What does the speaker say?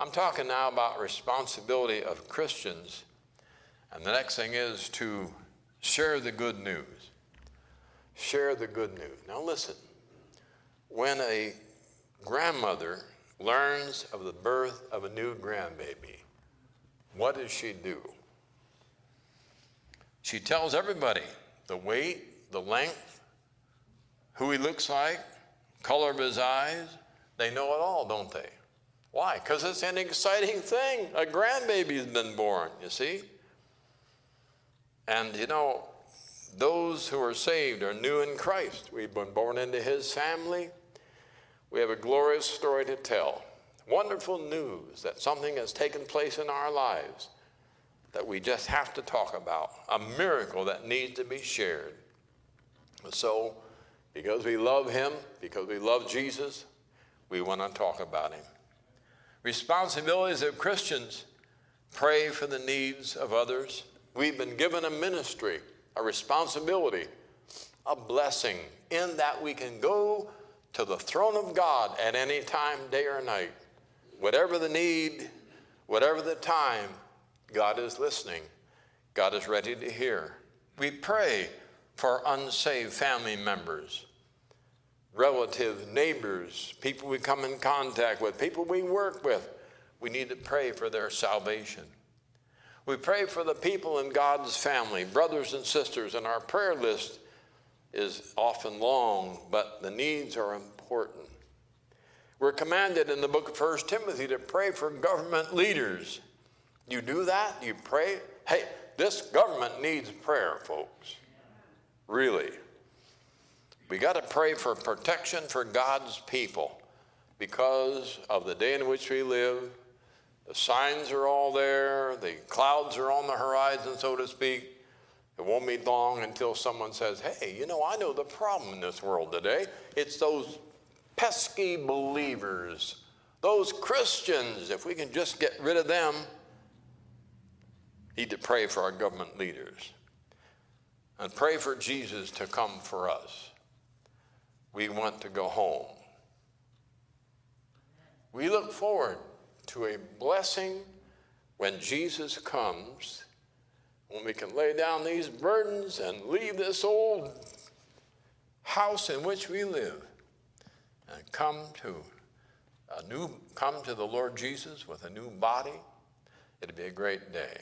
I'm talking now about responsibility of Christians. And the next thing is to share the good news. Share the good news. Now listen, when a grandmother learns of the birth of a new grandbaby, what does she do? She tells everybody the weight, the length, who he looks like, color of his eyes. They know it all, don't they? Why? Because it's an exciting thing. A grandbaby's been born, you see? And you know, those who are saved are new in Christ. We've been born into his family. We have a glorious story to tell. Wonderful news that something has taken place in our lives that we just have to talk about. A miracle that needs to be shared. So, because we love him, because we love Jesus, we want to talk about him. Responsibilities of Christians: pray for the needs of others. We've been given a ministry, a responsibility, a blessing, in that we can go to the throne of God at any time, day or night. Whatever the need, whatever the time, God is listening. God is ready to hear. We pray for unsaved family members, relatives, neighbors, people we come in contact with, people we work with. We need to pray for their salvation. We pray for the people in God's family, brothers and sisters, and our prayer list is often long, but the needs are important. We're commanded in the book of 1 Timothy to pray for government leaders. You do that? You pray? Hey, this government needs prayer, folks. Really. We got to pray for protection for God's people because of the day in which we live. The signs are all there. The clouds are on the horizon, so to speak. It won't be long until someone says, hey, you know, I know the problem in this world today. It's those pesky believers, those Christians. If we can just get rid of them, need to pray for our government leaders and pray for Jesus to come for us. We want to go home. We look forward to a blessing when Jesus comes, when we can lay down these burdens and leave this old house in which we live and come to the Lord Jesus with a new body. It'll be a great day.